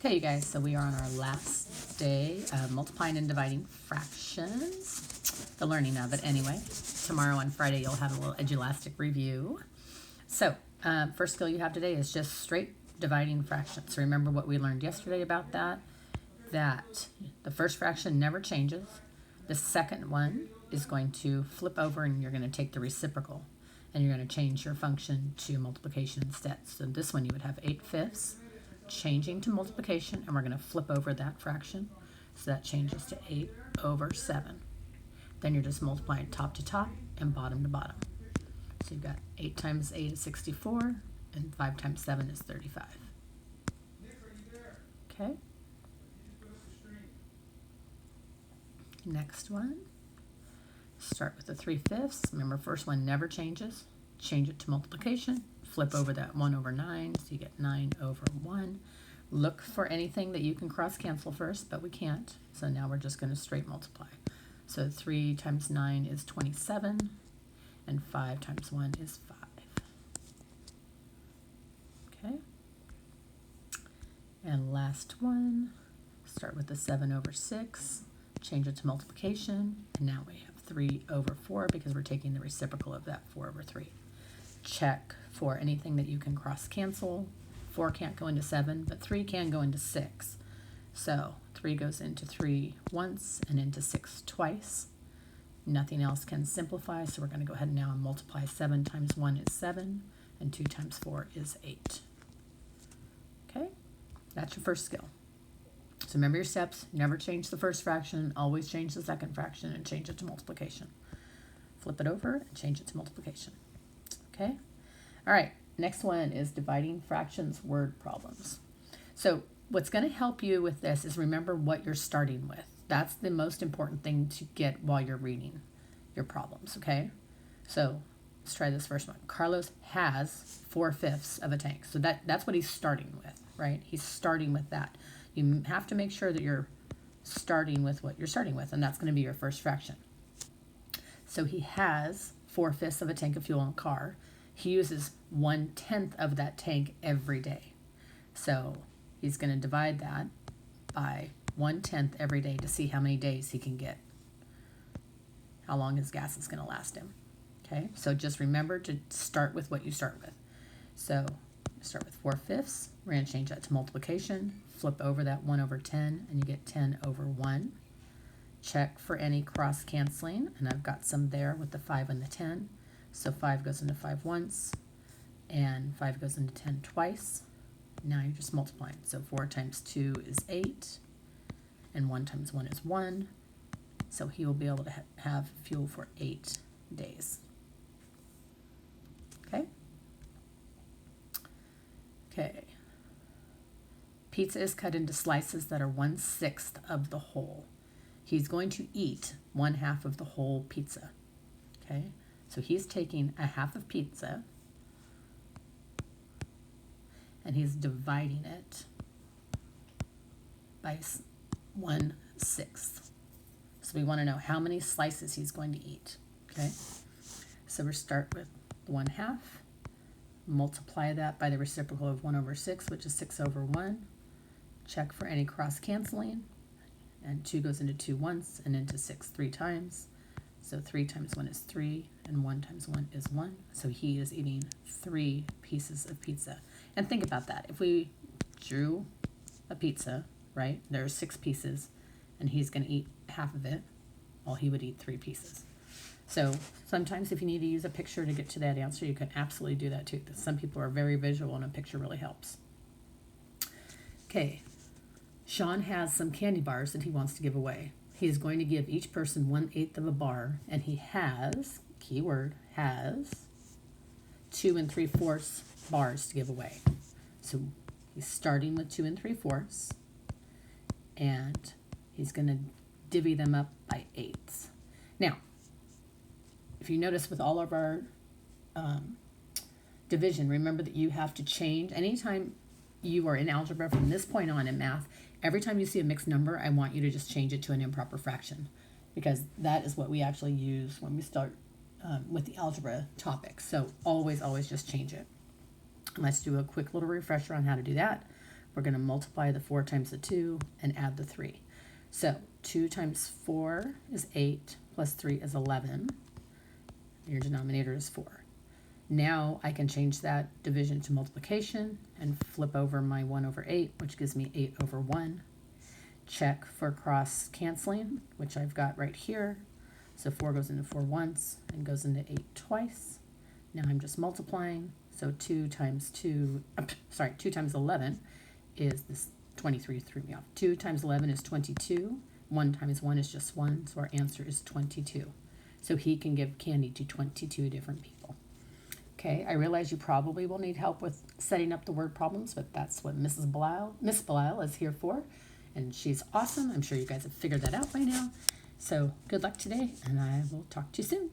Okay, you guys, so we are on our last day of multiplying and dividing fractions, the learning of it anyway. Tomorrow on Friday, you'll have a little edulastic review. So, first skill you have today is just straight dividing fractions. Remember what we learned yesterday about that? That the first fraction never changes. The second one is going to flip over and you're going to take the reciprocal and you're going to change your function to multiplication instead. So this one you would have 8/5 changing to multiplication, and we're going to flip over that fraction. So that changes to 8/7. Then you're just multiplying top to top and bottom to bottom. So you've got 8 times 8 is 64, and 5 times 7 is 35. Okay. Next one. Start with the 3/5. Remember, first one never changes. Change it to multiplication. Flip over that 1/9, so you get 9/1. Look for anything that you can cross cancel first, but we can't. So now we're just going to straight multiply. So 3 times 9 is 27, and 5 times 1 is 5. Okay. And last one, start with the 7/6, change it to multiplication, and now we have 3/4 because we're taking the reciprocal of that 4/3. Check for anything that you can cross cancel. 4 can't go into 7, but 3 can go into 6. So 3 goes into 3 once and into 6 twice. Nothing else can simplify, so we're going to go ahead now and multiply. 7 times 1 is 7, and 2 times 4 is 8. Okay, that's your first skill. So remember your steps. Never change the first fraction, always change the second fraction and change it to multiplication. Flip it over and change it to multiplication. Okay, all right, next one is dividing fractions word problems. So what's going to help you with this is remember what you're starting with. That's the most important thing to get while you're reading your problems, okay? So let's try this first one. Carlos has 4/5 of a tank. So that's what he's starting with, right? He's starting with that. You have to make sure that you're starting with what you're starting with, and that's going to be your first fraction. So he has 4/5 of a tank of fuel in a car. He uses 1/10 of that tank every day. So he's going to divide that by 1/10 every day to see how many days he can get, how long his gas is going to last him. Okay, so just remember to start with what you start with. So start with 4/5. We're going to change that to multiplication. Flip over that 1/10 and you get 10/1. Check for any cross canceling, and I've got some there with the 5 and the 10. So 5 goes into 5 once, and 5 goes into 10 twice. Now you're just multiplying. So 4 times 2 is 8, and 1 times 1 is 1. So he will be able to have fuel for 8 days. Okay? Okay. Pizza is cut into slices that are 1/6 of the whole. He's going to eat 1/2 of the whole pizza. Okay? So he's taking a half of pizza and he's dividing it by 1/6. So we want to know how many slices he's going to eat. Okay? So we start with 1/2. Multiply that by the reciprocal of 1/6, which is 6/1. Check for any cross canceling. And 2 goes into 2 once and into 6 3 times. So 3 times 1 is 3, and 1 times 1 is 1. So he is eating 3 pieces of pizza. And think about that. If we drew a pizza, right, there's 6 pieces, and he's going to eat half of it, well, he would eat 3 pieces. So sometimes if you need to use a picture to get to that answer, you can absolutely do that too. Some people are very visual, and a picture really helps. Okay. Sean has some candy bars that he wants to give away. He is going to give each person 1/8 of a bar, and he has, keyword, has 2 3/4 bars to give away. So he's starting with 2 3/4, and he's going to divvy them up by 8ths. Now, if you notice with all of our division, remember that you have to change. Anytime you are in algebra from this point on in math, every time you see a mixed number, I want you to just change it to an improper fraction, because that is what we actually use when we start with the algebra topic. So always just change it. Let's do a quick little refresher on how to do that. We're going to multiply the 4 times the 2 and add the 3. So 2 times 4 is 8, plus 3 is 11. Your denominator is 4. Now I can change that division to multiplication and flip over my 1 over 8, which gives me 8 over 1. Check for cross canceling, which I've got right here. So 4 goes into 4 once and goes into 8 twice. Now I'm just multiplying. So 2 times 11 is this 23 threw me off. 2 times 11 is 22. 1 times 1 is just 1, so our answer is 22. So he can give candy to 22 different people. Okay, I realize you probably will need help with setting up the word problems, but that's what Miss Belial is here for, and she's awesome. I'm sure you guys have figured that out by now. So good luck today, and I will talk to you soon.